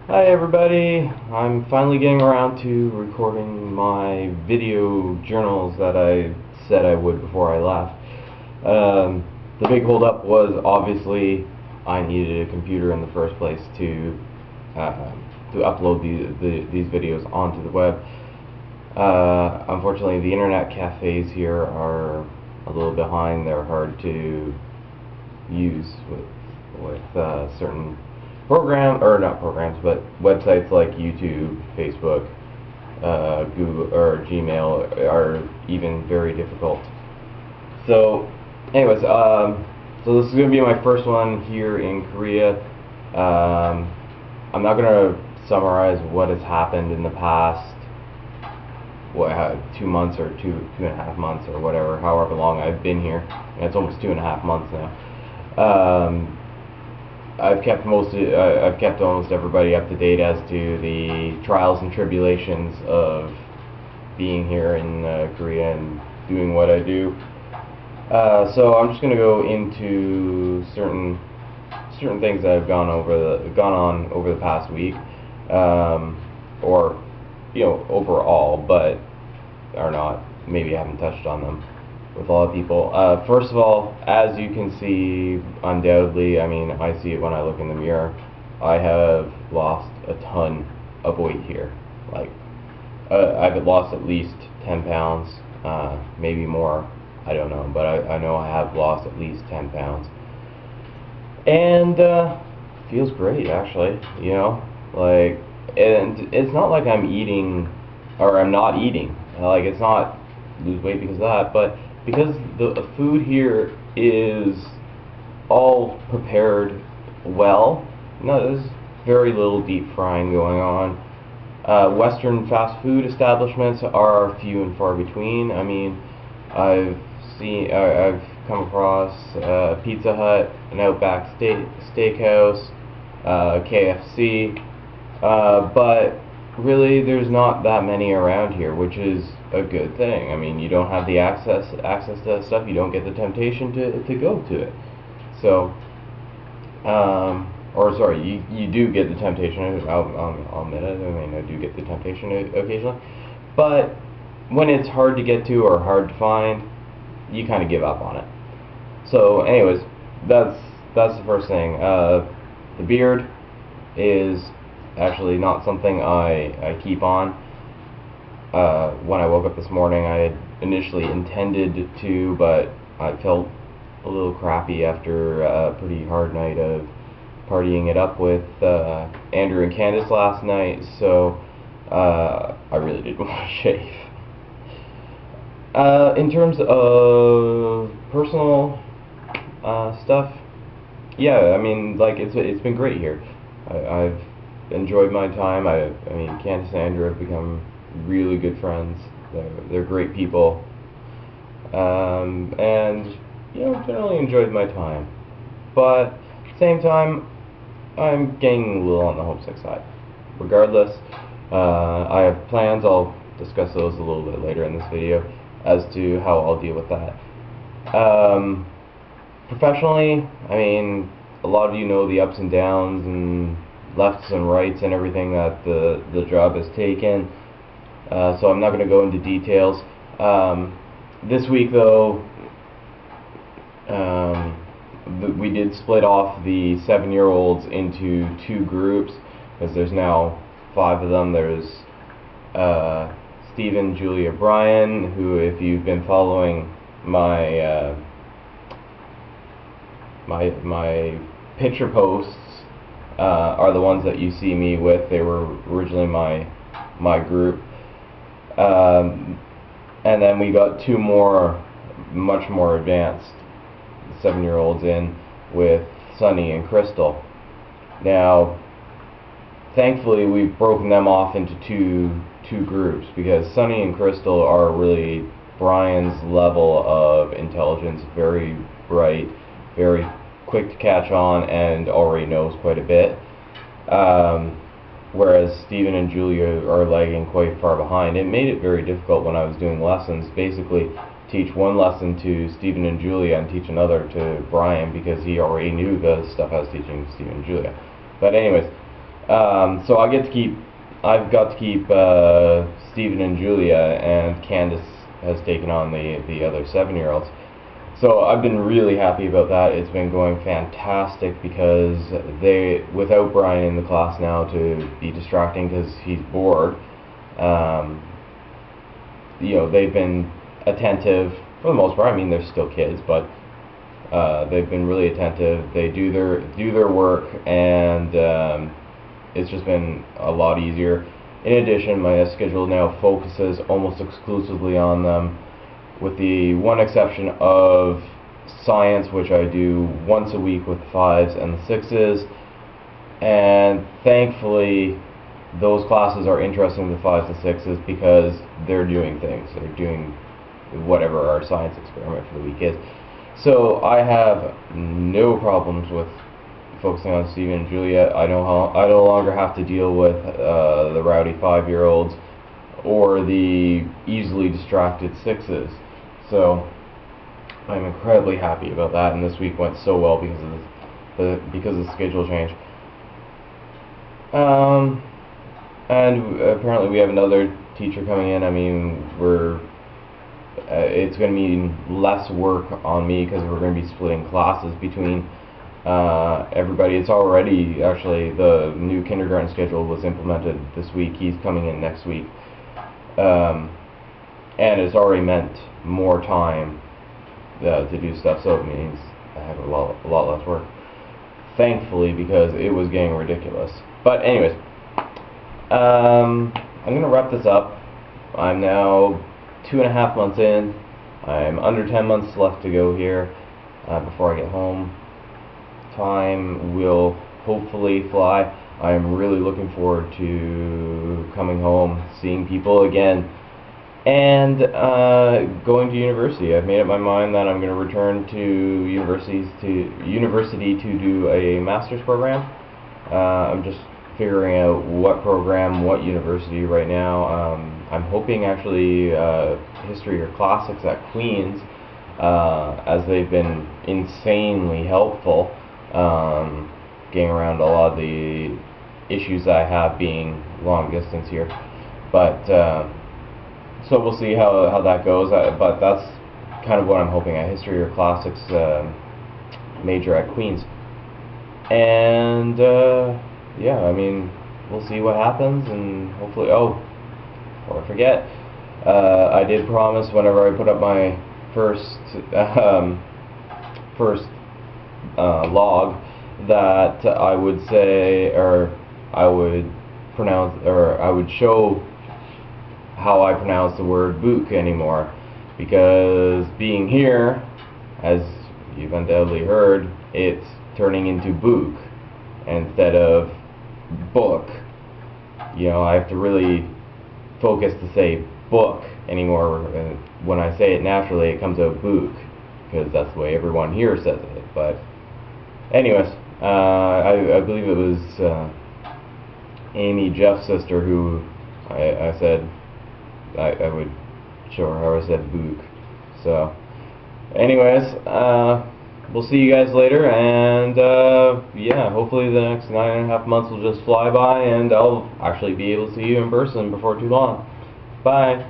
Hi everybody, I'm finally getting around to recording my video journals that I said I would before I left. The big holdup was obviously I needed a computer in the first place to upload these videos onto the web. Unfortunately, the internet cafes here are a little behind. They're hard to use with certain not programs, but websites like YouTube, Facebook, Google, or Gmail are even very difficult. So, anyways, so this is going to be my first one here in Korea. I'm not going to summarize what has happened in the past 2 months or two and a half months or whatever, however long I've been here. And it's almost 2.5 months now. I've kept almost everybody up to date as to the trials and tribulations of being here in Korea and doing what I do. So I'm just going to go into certain things that have gone on over the past week, or overall, but are not, maybe I haven't touched on them with a lot of people. First of all, as you can see, undoubtedly, I mean, I see it when I look in the mirror, I have lost a ton of weight here. Like, I've lost at least 10 pounds, maybe more, I don't know, but I know I have lost at least 10 pounds. And feels great, actually, like, and it's not like I'm eating, or I'm not eating, like, it's not lose weight because of that, but because the food here is all prepared well. No, there's very little deep frying going on. Western fast food establishments are few and far between. I mean, I've come across Pizza Hut, an Outback Steakhouse, KFC, but really there's not that many around here, which is a good thing. I mean, you don't have the access to that stuff, you don't get the temptation to go to it. So, or sorry, you do get the temptation, I'll admit it, I mean, I do get the temptation occasionally, but when it's hard to get to or hard to find, you kind of give up on it. So anyways, that's the first thing. The beard is actually not something I keep on. When I woke up this morning, I had initially intended to, but I felt a little crappy after a pretty hard night of partying it up with Andrew and Candace last night, so I really didn't want to shave. In terms of personal stuff, yeah, I mean, like, it's been great here. I've enjoyed my time. I mean, Candace and Andrew have become really good friends. They're great people, and generally enjoyed my time. But at the same time, I'm getting a little on the homesick side. Regardless, I have plans. I'll discuss those a little bit later in this video as to how I'll deal with that. Professionally, I mean, a lot of you know the ups and downs and lefts and rights and everything that the job has taken, so I'm not going to go into details. This week, though, we did split off the 7-year-olds into 2 groups, because there's now 5 of them. There's Stephen, Julia, Brian, who, if you've been following my my picture posts, are the ones that you see me with. They were originally my group, and then we got 2 more, much more advanced 7-year-olds in with Sunny and Crystal. Now, thankfully, we've broken them off into two groups, because Sunny and Crystal are really Brian's level of intelligence, very bright, very quick to catch on, and already knows quite a bit, whereas Stephen and Julia are lagging quite far behind. It made it very difficult when I was doing lessons, basically teach one lesson to Stephen and Julia and teach another to Brian, because he already knew the stuff I was teaching Stephen and Julia. But anyways, So I've got to keep Stephen and Julia, and Candace has taken on the other 7-year-olds. So I've been really happy about that. It's been going fantastic because without Brian in the class now to be distracting because he's bored, they've been attentive for the most part. I mean, they're still kids, but they've been really attentive. They do their work, and it's just been a lot easier. In addition, my schedule now focuses almost exclusively on them, with the one exception of science, which I do once a week with the 5s and the 6s, and thankfully those classes are interesting to the 5s and 6s because they're doing things. They're doing whatever our science experiment for the week is. So I have no problems with focusing on Stephen and Julia. I no longer have to deal with the rowdy 5-year-olds or the easily distracted 6s. So I'm incredibly happy about that, and this week went so well because of the schedule change. And apparently we have another teacher coming in. I mean, it's going to mean less work on me because we're going to be splitting classes between everybody. It's already, actually, the new kindergarten schedule was implemented this week. He's coming in next week. And it's already meant more time to do stuff, so it means I have a lot less work. Thankfully, because it was getting ridiculous. But anyways, I'm going to wrap this up. I'm now 2.5 months in. I'm under 10 months left to go here before I get home. Time will hopefully fly. I'm really looking forward to coming home, seeing people again, and going to university. I've made up my mind that I'm going to return to university to do a master's program. I'm just figuring out what program, what university right now. I'm hoping actually history or classics at Queen's, as they've been insanely helpful getting around a lot of the issues I have being long distance here. But so we'll see how that goes. But that's kind of what I'm hoping, a history or classics major at Queen's. And yeah, I mean, we'll see what happens, and hopefully, before I forget, I did promise whenever I put up my first log that I would say, or I would pronounce, or I would show how I pronounce the word book anymore, because being here, as you've undoubtedly heard, it's turning into book instead of book. You know, I have to really focus to say book anymore. When I say it naturally, it comes out book, because that's the way everyone here says it. But anyways, I believe it was Amy, Jeff's sister, who I said I would show her how I said book. So anyways, we'll see you guys later, and yeah, hopefully the next 9.5 months will just fly by, and I'll actually be able to see you in person before too long. Bye.